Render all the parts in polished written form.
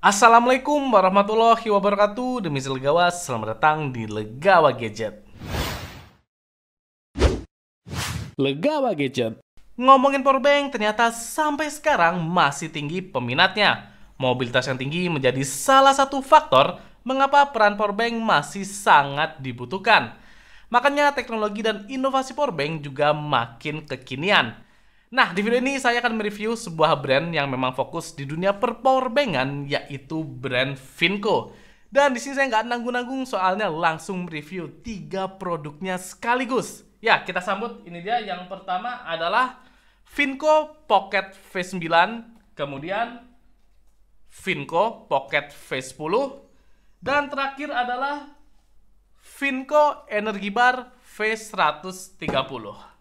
Assalamualaikum warahmatullahi wabarakatuh. Demi Legawa, selamat datang di Legawa Gadget. Legawa Gadget. Ngomongin powerbank, ternyata sampai sekarang masih tinggi peminatnya. Mobilitas yang tinggi menjadi salah satu faktor mengapa peran powerbank masih sangat dibutuhkan. Makanya teknologi dan inovasi powerbank juga makin kekinian. Nah, di video ini saya akan mereview sebuah brand yang memang fokus di dunia perpowerbankan, yaitu brand Finco. Dan di sini saya nggak nanggung-nanggung soalnya langsung mereview 3 produknya sekaligus. Ya, kita sambut. Ini dia. Yang pertama adalah Finco Pocket V9, kemudian Finco Pocket V10, dan terakhir adalah Finco Energy Bar V130.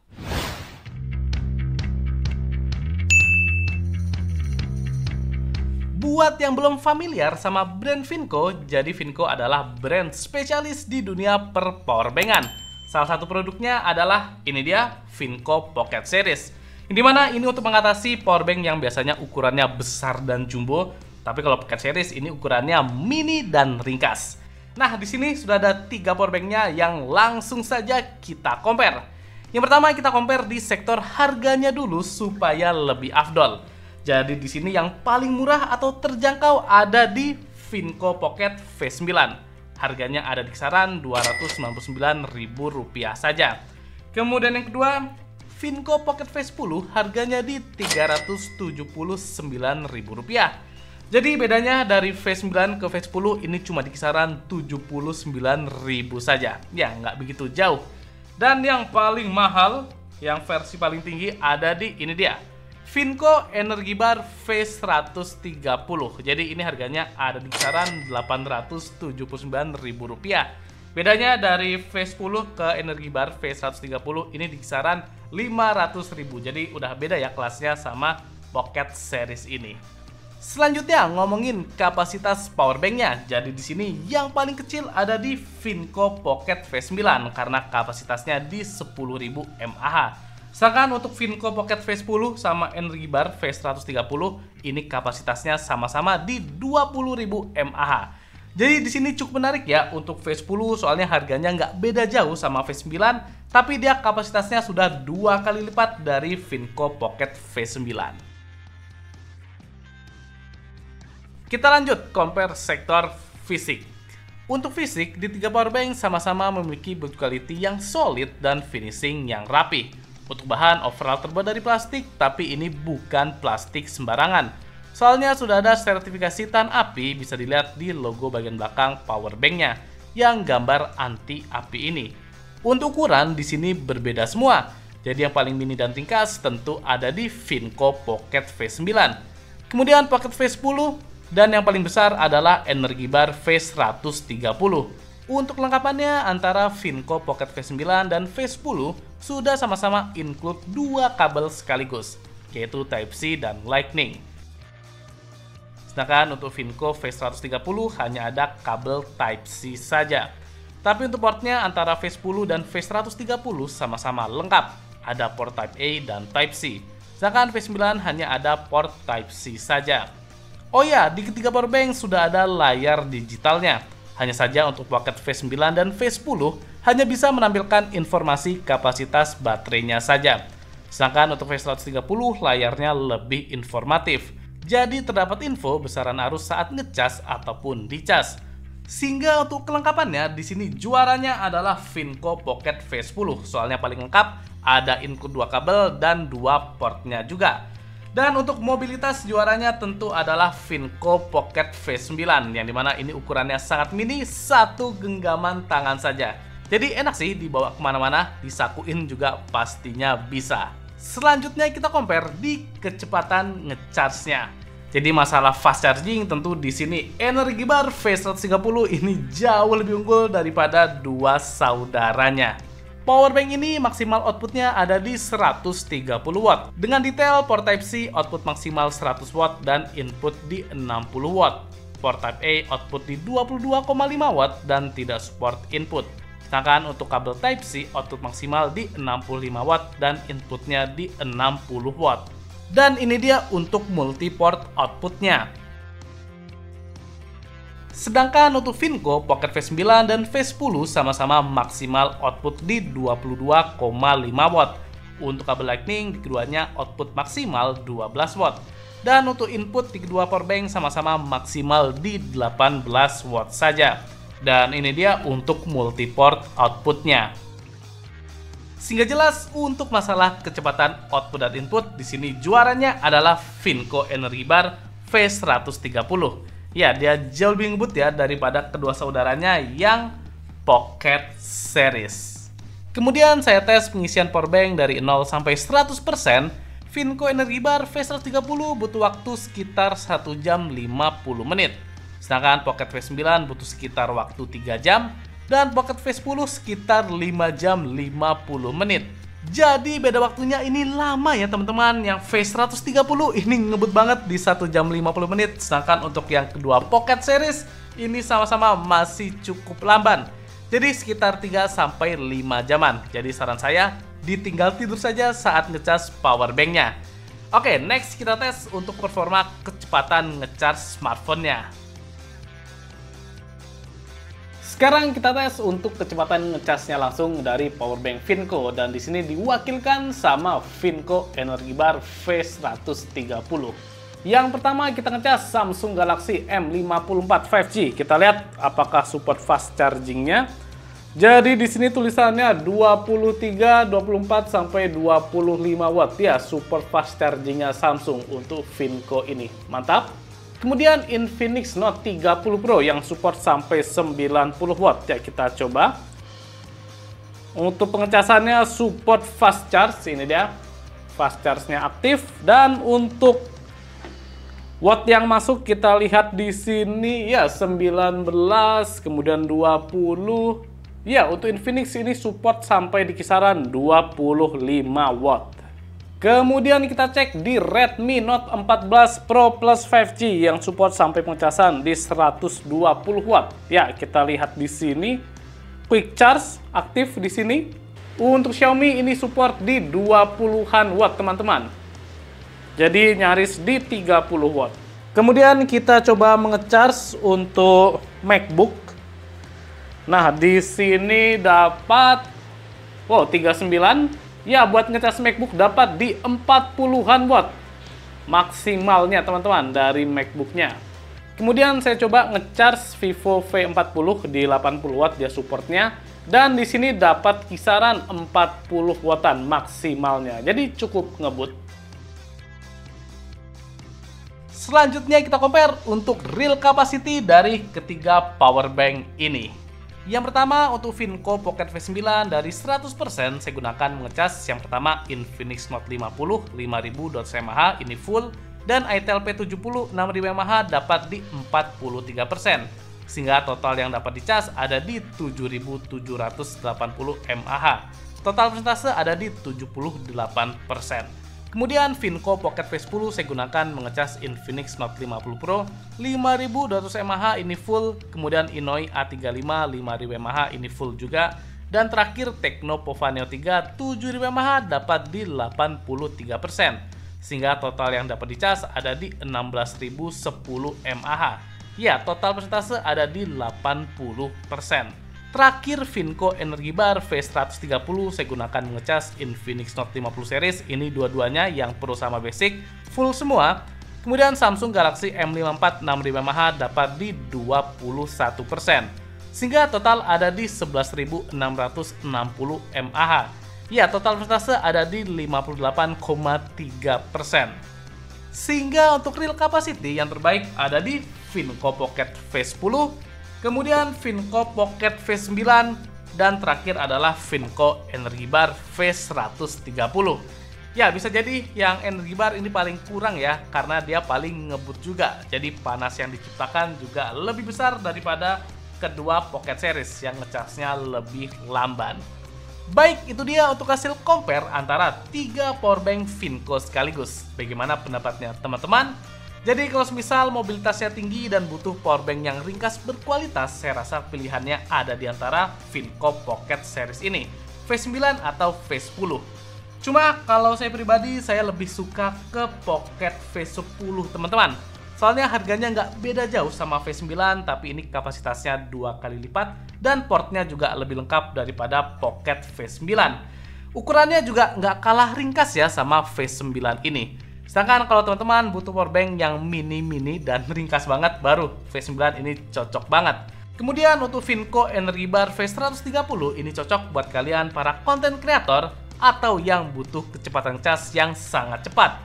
Buat yang belum familiar sama brand Finco, jadi Finco adalah brand spesialis di dunia perpowerbankan. Salah satu produknya adalah ini dia, Finco Pocket Series. Di mana ini untuk mengatasi powerbank yang biasanya ukurannya besar dan jumbo, tapi kalau Pocket Series ini ukurannya mini dan ringkas. Nah, di sini sudah ada 3 powerbanknya yang langsung saja kita compare. Yang pertama kita compare di sektor harganya dulu supaya lebih afdol. Jadi di sini yang paling murah atau terjangkau ada di Finco Pocket V9. Harganya ada di kisaran Rp299.000 saja. Kemudian yang kedua, Finco Pocket V10 harganya di Rp379.000. Jadi bedanya dari V9 ke V10 ini cuma di kisaran Rp79.000 saja. Ya, nggak begitu jauh. Dan yang paling mahal, yang versi paling tinggi ada di ini dia, Finco Energy Bar V130. Jadi ini harganya ada di kisaran Rp879.000. Bedanya dari V10 ke Energy Bar V130 ini di kisaran Rp500.000. Jadi udah beda ya kelasnya sama Pocket Series ini. Selanjutnya ngomongin kapasitas powerbanknya. Jadi di sini yang paling kecil ada di Finco Pocket V9 karena kapasitasnya di 10.000 mAh. Sedangkan untuk Finco Pocket V10 sama Energy Bar V130 ini kapasitasnya sama-sama di 20.000 mAh. Jadi di sini cukup menarik ya untuk V10 soalnya harganya nggak beda jauh sama V9, tapi dia kapasitasnya sudah 2 kali lipat dari Finco Pocket V9. Kita lanjut compare sektor fisik. Untuk fisik, di 3 powerbank sama-sama memiliki build quality yang solid dan finishing yang rapi. Untuk bahan overall terbuat dari plastik, tapi ini bukan plastik sembarangan. Soalnya sudah ada sertifikasi tahan api, bisa dilihat di logo bagian belakang powerbanknya yang gambar anti api ini. Untuk ukuran di sini berbeda semua. Jadi yang paling mini dan ringkas tentu ada di Finco Pocket V9. Kemudian Pocket V10 dan yang paling besar adalah Energy Bar V130. Untuk lengkapannya antara Finco Pocket V9 dan V10 sudah sama-sama include 2 kabel sekaligus, yaitu Type-C dan Lightning. Sedangkan untuk Finco V130 hanya ada kabel Type-C saja. Tapi untuk portnya antara V10 dan V130 sama-sama lengkap, ada port Type-A dan Type-C. Sedangkan V9 hanya ada port Type-C saja. Oh ya, di ketiga powerbank sudah ada layar digitalnya. Hanya saja untuk Pocket V9 dan V10 hanya bisa menampilkan informasi kapasitas baterainya saja. Sedangkan untuk V130 layarnya lebih informatif. Jadi terdapat info besaran arus saat ngecas ataupun dicas. Sehingga untuk kelengkapannya di sini juaranya adalah Finco Pocket V10. Soalnya paling lengkap, ada include 2 kabel dan 2 portnya juga. Dan untuk mobilitas juaranya tentu adalah Finco Pocket V9 yang dimana ini ukurannya sangat mini, 1 genggaman tangan saja. Jadi enak sih dibawa kemana-mana, disakuin juga pastinya bisa. Selanjutnya kita compare di kecepatan ngecharge-nya. Jadi masalah fast charging tentu di sini Energy Bar V130 ini jauh lebih unggul daripada 2 saudaranya. Powerbank ini maksimal outputnya ada di 130 watt. Dengan detail, port Type-C output maksimal 100 watt dan input di 60 watt. Port Type-A output di 22,5 watt dan tidak support input. Sedangkan untuk kabel Type-C output maksimal di 65 watt dan inputnya di 60 watt. Dan ini dia untuk multi-port outputnya. Sedangkan untuk Finco Pocket V9 dan V10 sama-sama maksimal output di 22,5 watt. Untuk kabel Lightning di keduanya output maksimal 12 watt. Dan untuk input di kedua powerbank sama-sama maksimal di 18 watt saja. Dan ini dia untuk multiport outputnya. Sehingga jelas untuk masalah kecepatan output dan input, di sini juaranya adalah Finco Energy Bar V130. Ya, dia jauh lebih ngebut ya daripada kedua saudaranya yang Pocket Series. Kemudian saya tes pengisian powerbank dari 0 sampai 100%. Finco Energy Bar V130 butuh waktu sekitar 1 jam 50 menit. Sedangkan Pocket V9 butuh sekitar waktu 3 jam. Dan Pocket V10 sekitar 5 jam 50 menit. Jadi beda waktunya ini lama ya teman-teman. Yang V130 ini ngebut banget di 1 jam 50 menit. Sedangkan untuk yang kedua Pocket Series ini sama-sama masih cukup lamban. Jadi sekitar 3 sampai 5 jaman. Jadi saran saya ditinggal tidur saja saat ngecas powerbanknya. Oke, next kita tes untuk performa kecepatan ngecas smartphone-nya. Sekarang kita tes untuk kecepatan ngecasnya langsung dari powerbank Finco, dan di sini diwakilkan sama Finco Energy Bar V130. Yang pertama kita ngecas Samsung Galaxy M54 5G. Kita lihat apakah support fast chargingnya. Jadi di sini tulisannya 23, 24 sampai 25 watt ya, support fast chargingnya Samsung untuk Finco ini. Mantap. Kemudian Infinix Note 30 Pro yang support sampai 90 watt. Ya, kita coba. Untuk pengecasannya support fast charge, ini dia. Fast charge-nya aktif. Dan untuk watt yang masuk kita lihat di sini ya 19, kemudian 20. Ya, untuk Infinix ini support sampai di kisaran 25 watt. Kemudian kita cek di Redmi Note 14 Pro Plus 5G yang support sampai pengecasan di 120 watt. Ya, kita lihat di sini quick charge aktif di sini. Untuk Xiaomi ini support di 20-an watt, teman-teman. Jadi nyaris di 30 watt. Kemudian kita coba mengecharge untuk MacBook. Nah, di sini dapat 39. Ya, buat ngecas MacBook dapat di 40-an watt maksimalnya teman-teman dari MacBooknya. Kemudian saya coba ngecharge Vivo V40 di 80 watt dia supportnya, dan di sini dapat kisaran 40 wattan maksimalnya. Jadi cukup ngebut. Selanjutnya kita compare untuk real capacity dari ketiga powerbank ini. Yang pertama untuk Finco Pocket V9 dari 100% saya gunakan mengecas yang pertama Infinix Note 50 5000 mAh ini full, dan Itel P70 6000 mAh dapat di 43%, sehingga total yang dapat dicas ada di 7780 mAh. Total persentase ada di 78%. Kemudian Finco Pocket V10 saya gunakan mengecas Infinix Note 50 Pro 5200 mAh ini full, kemudian Inoi A35 5000 mAh ini full juga, dan terakhir Tecno Pova Neo 3 7000 mAh dapat di 83%, sehingga total yang dapat dicas ada di 16010 mAh. Ya, total persentase ada di 80%. Terakhir Finco Energy Bar V130 saya gunakan mengecas Infinix Note 50 series, ini dua-duanya yang Pro sama Basic full semua. Kemudian Samsung Galaxy M54 6000 mAh dapat di 21%, sehingga total ada di 11.660 mAh. Ya, total persentase ada di 58,3%. Sehingga untuk real capacity yang terbaik ada di Finco Pocket V10, kemudian Finco Pocket V9, dan terakhir adalah Finco Energy Bar V130. Ya, bisa jadi yang Energy Bar ini paling kurang ya, karena dia paling ngebut juga. Jadi panas yang diciptakan juga lebih besar daripada kedua Pocket Series yang ngecasnya lebih lamban. Baik, itu dia untuk hasil compare antara 3 powerbank Finco sekaligus. Bagaimana pendapatnya teman-teman? Jadi kalau misal mobilitasnya tinggi dan butuh powerbank yang ringkas berkualitas, saya rasa pilihannya ada di antara Finco Pocket Series ini, V9 atau V10. Cuma kalau saya pribadi, saya lebih suka ke Pocket V10 teman-teman. Soalnya harganya nggak beda jauh sama V9, tapi ini kapasitasnya 2 kali lipat dan portnya juga lebih lengkap daripada Pocket V9. Ukurannya juga nggak kalah ringkas ya sama V9 ini. Sedangkan kalau teman-teman butuh powerbank yang mini-mini dan ringkas banget, baru V9 ini cocok banget. Kemudian untuk Finco Energy Bar V130 ini cocok buat kalian para konten kreator atau yang butuh kecepatan cas yang sangat cepat.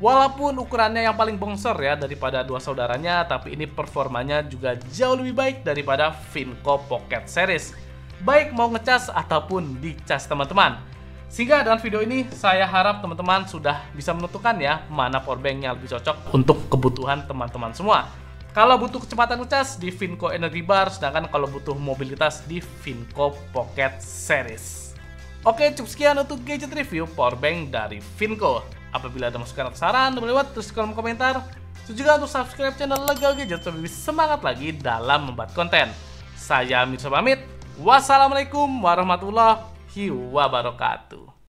Walaupun ukurannya yang paling bongsor ya daripada dua saudaranya, tapi ini performanya juga jauh lebih baik daripada Finco Pocket Series. Baik mau ngecas ataupun dicas teman-teman. Sehingga dengan video ini saya harap teman-teman sudah bisa menentukan ya mana powerbank yang lebih cocok untuk kebutuhan teman-teman semua. Kalau butuh kecepatan ngecas di Finco Energy Bar, sedangkan kalau butuh mobilitas di Finco Pocket Series. Oke, cukup sekian untuk gadget review powerbank dari Finco. Apabila ada masukan atau saran, boleh buat tulis di kolom komentar. Dan juga untuk subscribe channel Lega Gadget supaya lebih semangat lagi dalam membuat konten. Saya Mirsa pamit. Wassalamualaikum warahmatullahi wabarakatuh.